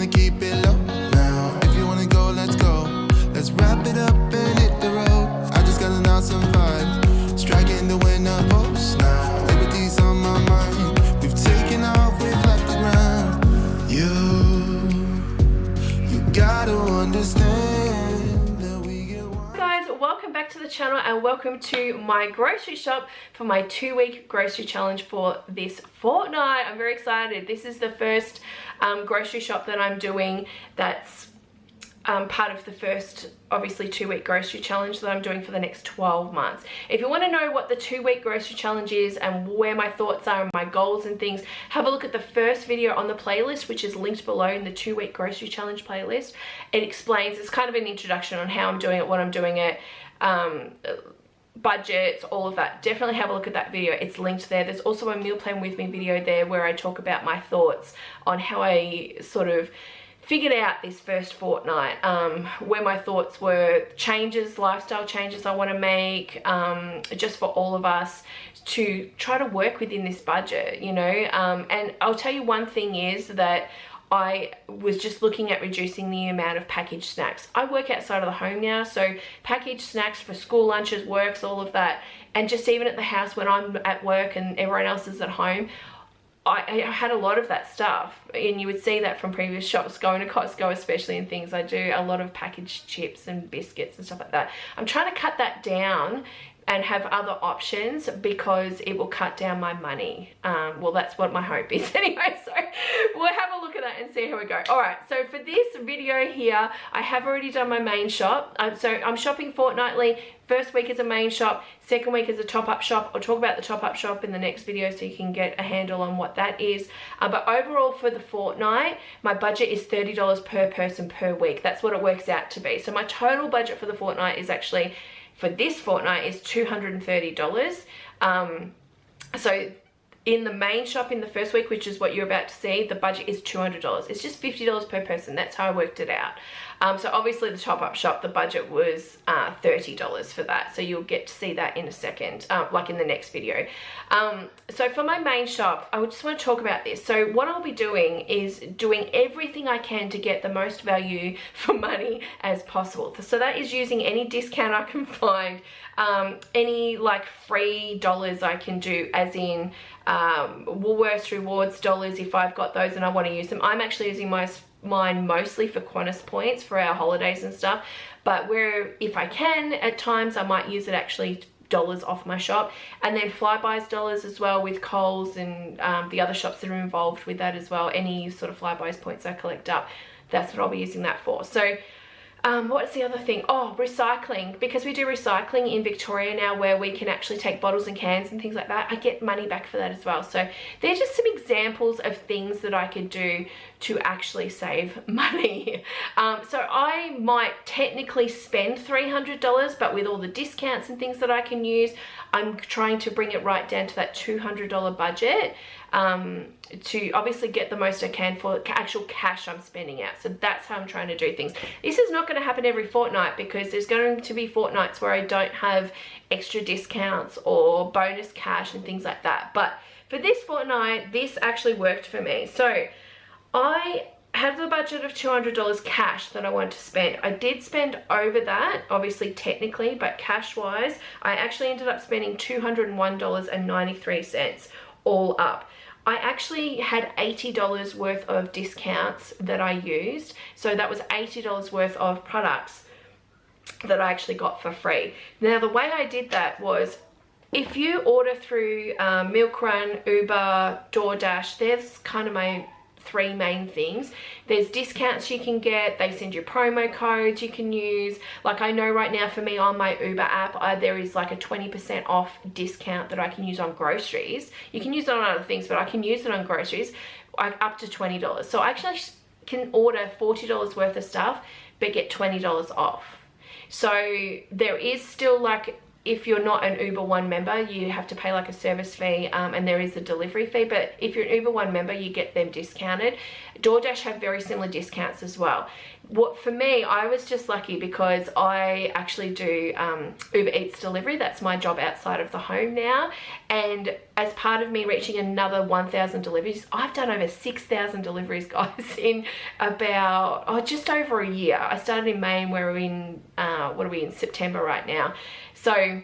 wanna keep it low now. If you wanna go, let's go. Let's wrap it up and hit the road. I just got an awesome vibe, striking the winner post now. Liberty's on my mind. We've taken off, we've left the ground. You gotta understand that we get one. Guys, welcome back to the channel and welcome to my grocery shop for my 2-week grocery challenge for this fortnight. I'm very excited. This is the first grocery shop that I'm doing that's part of the first, obviously, 2-week grocery challenge that I'm doing for the next 12 months. If you want to know what the 2-week grocery challenge is and where my thoughts are and my goals and things, have a look at the first video on the playlist, which is linked below in the 2-week grocery challenge playlist. It explains, it's kind of an introduction on how I'm doing it, what I'm doing it, budgets, all of that. Definitely have a look at that video. It's linked there. There's also a meal plan with me video there where I talk about my thoughts on how I sort of figured out this first fortnight, where my thoughts were, changes, lifestyle changes I want to make, just for all of us to try to work within this budget, you know. And I'll tell you one thing is that I was just looking at reducing the amount of packaged snacks. I work outside of the home now, so packaged snacks for school lunches, works, all of that, and just even at the house when I'm at work and everyone else is at home, I had a lot of that stuff, and you would see that from previous shops, going to Costco especially, and things. I do a lot of packaged chips and biscuits and stuff like that. I'm trying to cut that down and have other options because it will cut down my money. Well, that's what my hope is anyway, so we'll have a look at that and see how we go. All right, so for this video here, I have already done my main shop. So I'm shopping fortnightly. First week is a main shop, second week is a top-up shop. I'll talk about the top-up shop in the next video so you can get a handle on what that is. But overall for the fortnight, my budget is $30 per person per week. That's what it works out to be. So my total budget for the fortnight is actually, for this fortnight, is $230. So in the main shop in the first week, which is what you're about to see, the budget is $200. It's just $50 per person. That's how I worked it out. So obviously the top-up shop, the budget was $30 for that. So you'll get to see that in a second, like in the next video. So for my main shop, I just want to talk about this. So what I'll be doing is doing everything I can to get the most value for money as possible. So that is using any discount I can find, any like free dollars I can do, as in Woolworths rewards dollars if I've got those and I want to use them. I'm actually using mine mostly for Qantas points for our holidays and stuff, but where if I can at times I might use it actually dollars off my shop, and then Flybuys dollars as well with Coles and the other shops that are involved with that as well. Any sort of Flybuys points I collect up, that's what I'll be using that for. So what's the other thing? Oh, recycling. Because we do recycling in Victoria now, where we can actually take bottles and cans and things like that, I get money back for that as well. So they're just some examples of things that I could do to actually save money. So I might technically spend $300, but with all the discounts and things that I can use, I'm trying to bring it right down to that $200 budget, to obviously get the most I can for actual cash I'm spending out. So that's how I'm trying to do things. This is not going to happen every fortnight, because there's going to be fortnights where I don't have extra discounts or bonus cash and things like that. But for this fortnight, this actually worked for me. So I had the budget of $200 cash that I wanted to spend. I did spend over that, obviously technically, but cash wise, I actually ended up spending $201.93 all up. I actually had $80 worth of discounts that I used. So that was $80 worth of products that I actually got for free. Now the way I did that was, if you order through Milk Run, Uber, DoorDash, there's kind of my 3 main things. There's discounts you can get, they send you promo codes you can use. Like I know right now for me on my Uber app, there is like a 20% off discount that I can use on groceries. You can use it on other things, but I can use it on groceries, up to $20. So I actually can order $40 worth of stuff, but get $20 off. So there is still, like, if you're not an Uber One member, you have to pay like a service fee, and there is a delivery fee. But if you're an Uber One member, you get them discounted. DoorDash have very similar discounts as well. what for me, I was just lucky because I actually do Uber Eats delivery. That's my job outside of the home now, and as part of me reaching another 1,000 deliveries, I've done over 6,000 deliveries, guys, in about just over a year. I started in May and we're in what are we in, September right now, so,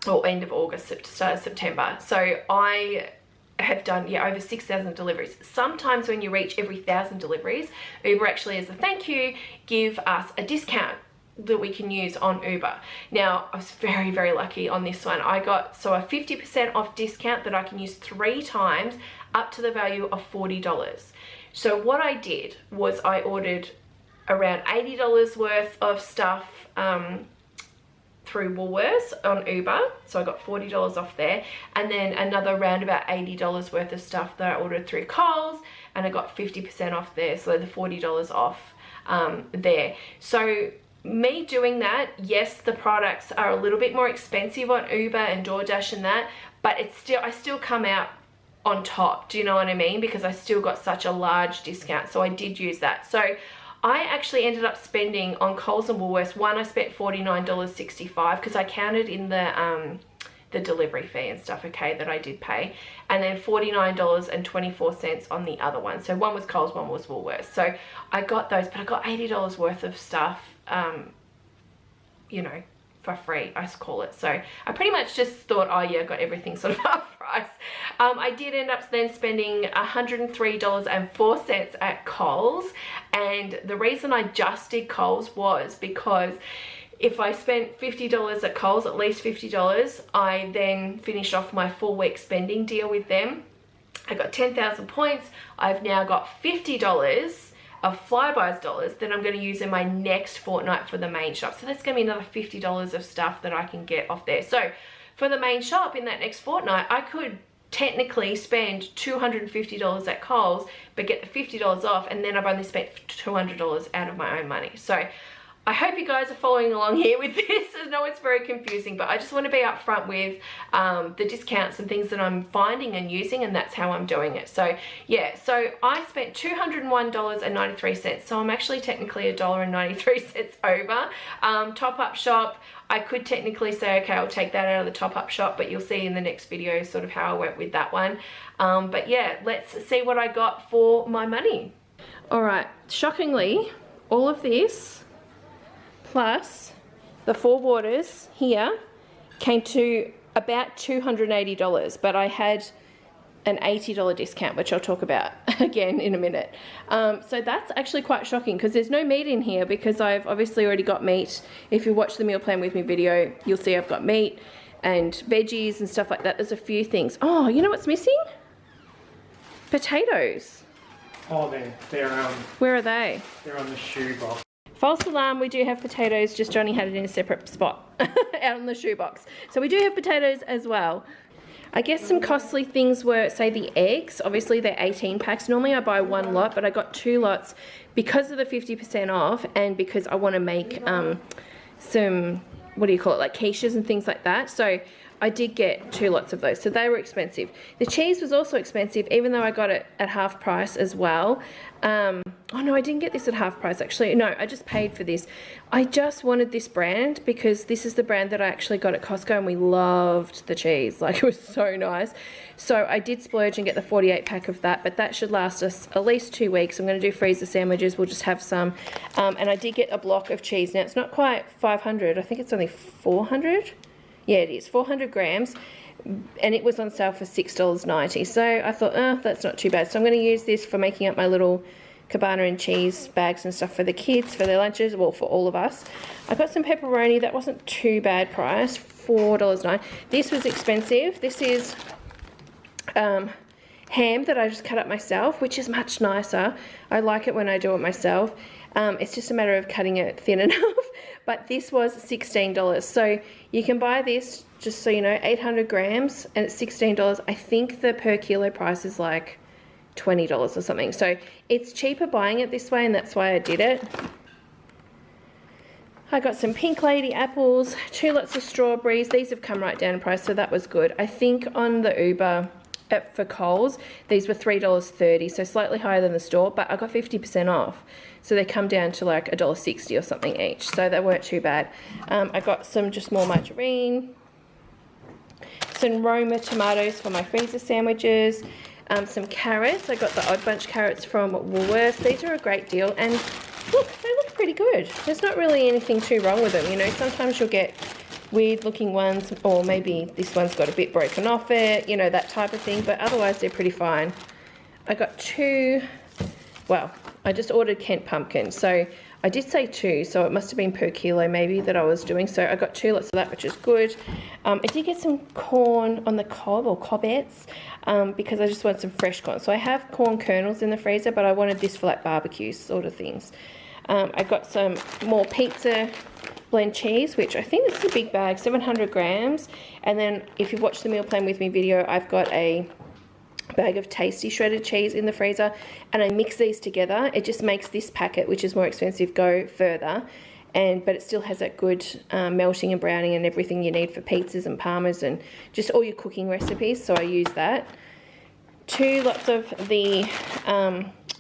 or end of August, start of September. So I have done over 6,000 deliveries. Sometimes when you reach every 1,000 deliveries, Uber actually, as a thank you, give us a discount that we can use on Uber. Now, I was very, very lucky on this one. I got a 50% off discount that I can use 3 times up to the value of $40. So what I did was I ordered around $80 worth of stuff through Woolworths on Uber, so I got $40 off there, and then another round about $80 worth of stuff that I ordered through Coles, and I got 50% off there, so the $40 off there. So me doing that, yes, the products are a little bit more expensive on Uber and DoorDash and that, but I still come out on top, do you know what I mean? Because I still got such a large discount, so I did use that. So I actually ended up spending on Coles and Woolworths, I spent $49.65 because I counted in the delivery fee and stuff, okay, that I did pay, and then $49.24 on the other one. So one was Coles, one was Woolworths. So I got those, but I got $80 worth of stuff, you know, for free, I call it. So I pretty much just thought, oh yeah, I got everything sort of half price. I did end up then spending $103.04 at Coles, and the reason I just did Coles was because if I spent $50 at Coles, at least $50, I then finished off my full week spending deal with them. I got 10,000 points. I've now got $50 of Flybuys dollars that I'm going to use in my next fortnight for the main shop. So that's going to be another $50 of stuff that I can get off there. So for the main shop in that next fortnight, I could technically spend $250 at Coles, but get the $50 off, and then I've only spent $200 out of my own money. So I hope you guys are following along here with this. I know it's very confusing, but I just want to be upfront with the discounts and things that I'm finding and using, and that's how I'm doing it. So yeah, so I spent $201.93, so I'm actually technically $1.93 over. Top Up Shop, I could technically say, okay, I'll take that out of the Top Up Shop, but you'll see in the next video sort of how I went with that one. But yeah, let's see what I got for my money. All right, shockingly, all of this plus the 4 waters here came to about $280, but I had an $80 discount, which I'll talk about again in a minute. So that's actually quite shocking because there's no meat in here, because I've obviously already got meat. If you watch the meal plan with me video, you'll see I've got meat and veggies and stuff like that. There's a few things. Oh, you know what's missing? Potatoes. Oh, they're where are they? They're on the shoebox. False alarm, we do have potatoes, just Johnny had it in a separate spot out on the shoebox. So we do have potatoes as well. I guess some costly things were, say, the eggs. Obviously they're 18 packs. Normally I buy 1 lot, but I got 2 lots because of the 50% off, and because I want to make some, what do you call it, like quiches and things like that. So I did get 2 lots of those, so they were expensive. The cheese was also expensive, even though I got it at half price as well. Oh no, I didn't get this at half price actually. No, I just paid for this. I just wanted this brand because this is the brand that I actually got at Costco, and we loved the cheese. Like, it was so nice. So I did splurge and get the 48 pack of that, but that should last us at least 2 weeks. I'm going to do freezer sandwiches. We'll just have some. And I did get a block of cheese. Now, it's not quite 500. I think it's only 400. Yeah, it is 400 grams, and it was on sale for $6.90. So I thought, oh, that's not too bad. So I'm going to use this for making up my little cabana and cheese bags and stuff for the kids, for their lunches, well, for all of us. I got some pepperoni. That wasn't too bad price, $4.09. This was expensive. This is ham that I just cut up myself, which is much nicer. I like it when I do it myself. It's just a matter of cutting it thin enough. But this was $16. So you can buy this, just so you know, 800 grams, and it's $16. I think the per kilo price is like $20 or something. So it's cheaper buying it this way, and that's why I did it. I got some Pink Lady apples, 2 lots of strawberries. These have come right down in price, so that was good. I think on the Uber for Coles. These were $3.30, so slightly higher than the store, but I got 50% off. So they come down to like $1.60 or something each, so they weren't too bad. I got some just more margarine, some Roma tomatoes for my freezer sandwiches, some carrots. I got the Odd Bunch carrots from Woolworths. These are a great deal, and look, they look pretty good. There's not really anything too wrong with them. You know, sometimes you'll get weird looking ones, or maybe this one's got a bit broken off it, you know, that type of thing, but otherwise they're pretty fine. I got two, well, I just ordered Kent pumpkin, so I did say 2, so it must have been per kilo maybe that I was doing, so I got 2 lots of that, which is good. I did get some corn on the cob, or cobettes, because I just want some fresh corn. So I have corn kernels in the freezer, but I wanted this for like barbecue sort of things. I got some more pizza blend cheese, which I think this is a big bag, 700 grams. And then if you've watched the meal plan with me video, I've got a bag of tasty shredded cheese in the freezer, and I mix these together. It just makes this packet, which is more expensive, go further, but it still has that good melting and browning and everything you need for pizzas and parmas and just all your cooking recipes, so I use that. 2 lots of the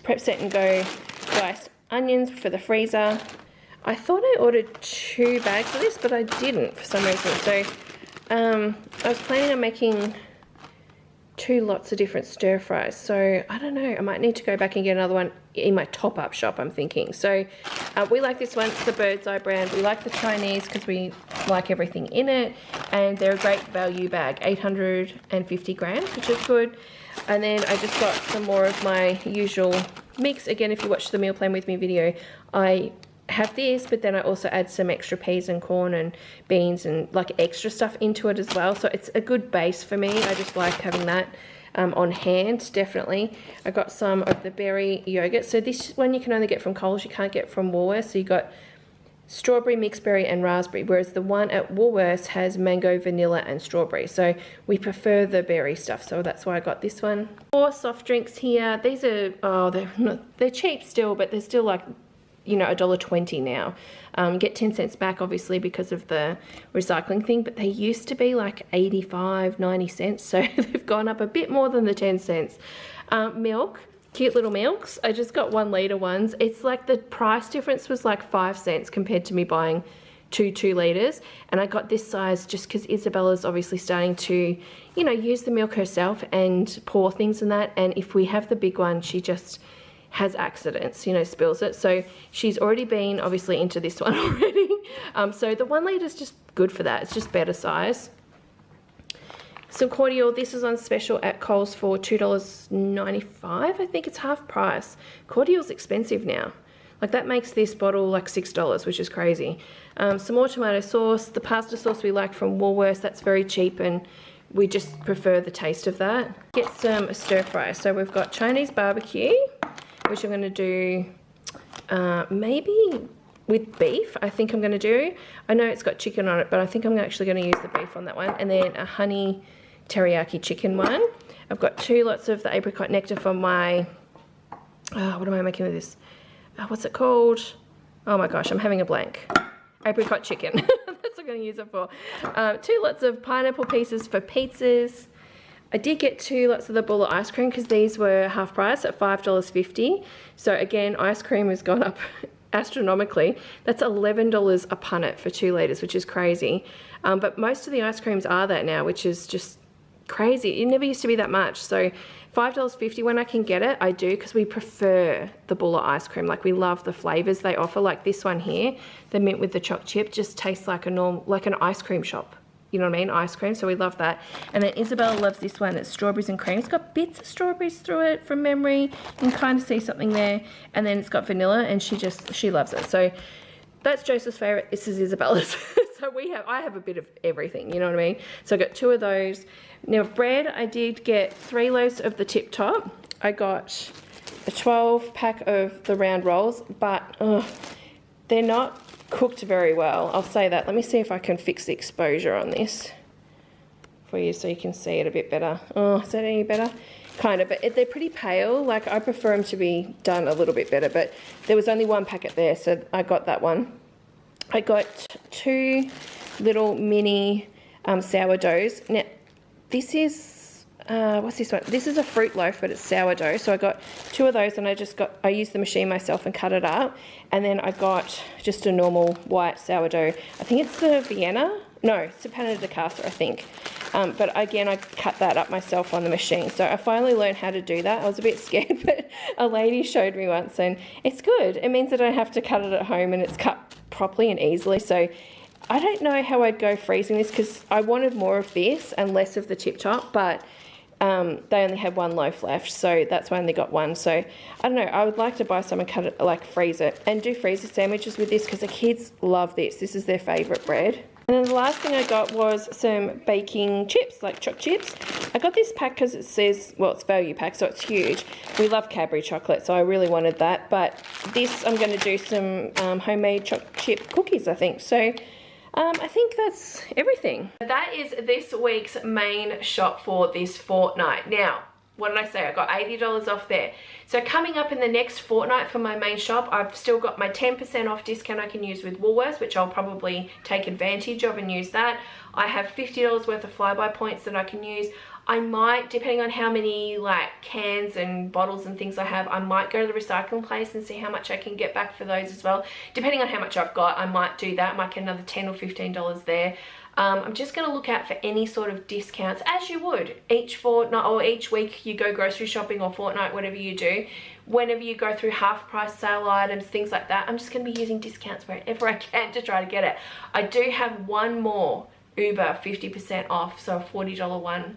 Prep Set and Go diced onions for the freezer. I thought I ordered 2 bags of this, but I didn't for some reason. So I was planning on making 2 lots of different stir fries. So I don't know, I might need to go back and get another one in my top-up shop, I'm thinking. So we like this one, it's the Bird's Eye brand. We like the Chinese because we like everything in it, and they're a great value bag, 850 grams, which is good. And then I just got some more of my usual mix. Again, if you watch the meal plan with me video, I have this, but then I also add some extra peas and corn and beans and like extra stuff into it as well. So it's a good base for me. I just like having that on hand, definitely. I got some of the berry yogurt. So this one you can only get from Coles, you can't get from Woolworths. So you got strawberry, mixed berry and raspberry, whereas the one at Woolworths has mango, vanilla and strawberry. So we prefer the berry stuff, so that's why I got this one. 4 soft drinks here. These are, oh, they're cheap still, but they're still like, you know, $1.20 now. Get 10 cents back obviously because of the recycling thing, but they used to be like 85, 90 cents, so they've gone up a bit more than the 10 cents. Milk, cute little milks. I just got 1 litre ones. It's like the price difference was like 5 cents compared to me buying 2 litres, and I got this size just because Isabella's obviously starting to, you know, use the milk herself and pour things in that, and if we have the big one, she just has accidents, you know, spills it. So she's already been obviously into this one already. So the 1 litre is just good for that. It's just better size. Some cordial. This is on special at Coles for $2.95. I think it's half price. Cordial's expensive now. Like that makes this bottle like $6, which is crazy. Some more tomato sauce. The pasta sauce we like from Woolworths. That's very cheap and we just prefer the taste of that. Get some stir fry. So we've got Chinese barbecue, which I'm going to do maybe with beef. I think I'm going to do. I know it's got chicken on it, but I think I'm actually going to use the beef on that one. And then a honey teriyaki chicken one. I've got 2 lots of the apricot nectar from my, what am I making with this? What's it called? Oh my gosh, I'm having a blank. Apricot chicken. That's what I'm going to use it for. 2 lots of pineapple pieces for pizzas. I did get 2 lots of the Bulla ice cream because these were half price at $5.50. So again, ice cream has gone up astronomically. That's $11 a punnet for 2 litres, which is crazy. But most of the ice creams are that now, which is just crazy. It never used to be that much. So $5.50 when I can get it, I do, because we prefer the Bulla ice cream. Like we love the flavors they offer. Like this one here, the mint with the choc chip, just tastes like a normal, like an ice cream shop. You know what I mean? Ice cream, so we love that. And then Isabella loves this one. It's strawberries and cream. It's got bits of strawberries through it from memory. You can kind of see something there. And then it's got vanilla, and she loves it. So that's Joseph's favorite. This is Isabella's. So I have a bit of everything, you know what I mean? So I got 2 of those. Now bread, I did get 3 loaves of the Tip Top. I got a 12 pack of the round rolls, but they're not cooked very well. I'll say that. Let me see if I can fix the exposure on this for you so you can see it a bit better. Oh, is that any better? Kind of, but they're pretty pale. Like I prefer them to be done a little bit better, but there was only 1 packet there, so I got that one. I got 2 little mini sourdoughs. Now, this is what's this one? This is a fruit loaf, but it's sourdough. So I got 2 of those, and I used the machine myself and cut it up. And then I got just a normal white sourdough. I think it's the Vienna. No, it's the Panna di Casa, I think. But again, I cut that up myself on the machine. So I finally learned how to do that. I was a bit scared, but a lady showed me once, and it's good. It means I don't have to cut it at home, and it's cut properly and easily. So I don't know how I'd go freezing this, because I wanted more of this and less of the tip top, but they only had 1 loaf left, so that's why I only got 1. So I don't know, I would like to buy some and cut it, like freeze it, and do freezer sandwiches with this, because the kids love this. This is their favourite bread. And then the last thing I got was some baking chips, like choc chips. I got this pack because it says, well, it's value pack, so it's huge. We love Cadbury chocolate, so I really wanted that. But this, I'm going to do some homemade choc chip cookies, I think. So I think that's everything. That is this week's main shop for this fortnight. Now, what did I say? I got $80 off there. So coming up in the next fortnight for my main shop, I've still got my 10% off discount I can use with Woolworths, which I'll probably take advantage of and use that. I have $50 worth of flyby points that I can use. I might, depending on how many like cans and bottles and things I have, I might go to the recycling place and see how much I can get back for those as well. Depending on how much I've got, I might do that. I might get another $10 or $15 there. I'm just going to look out for any sort of discounts, as you would each fortnight or each week you go grocery shopping, or fortnight, whatever you do. Whenever you go through half price sale items, things like that, I'm just going to be using discounts wherever I can to try to get it. I do have one more Uber 50% off, so a $40 one,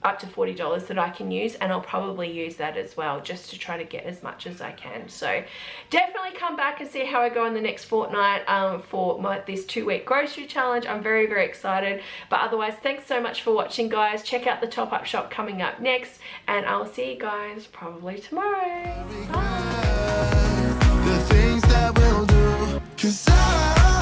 up to $40 that I can use, and I'll probably use that as well, just to try to get as much as I can. So definitely come back and see how I go in the next fortnight for this 2-week grocery challenge. I'm very, very excited. But otherwise, thanks so much for watching, guys. Check out the top-up shop coming up next, and I'll see you guys probably tomorrow. Bye. The things that we'll do, 'cause I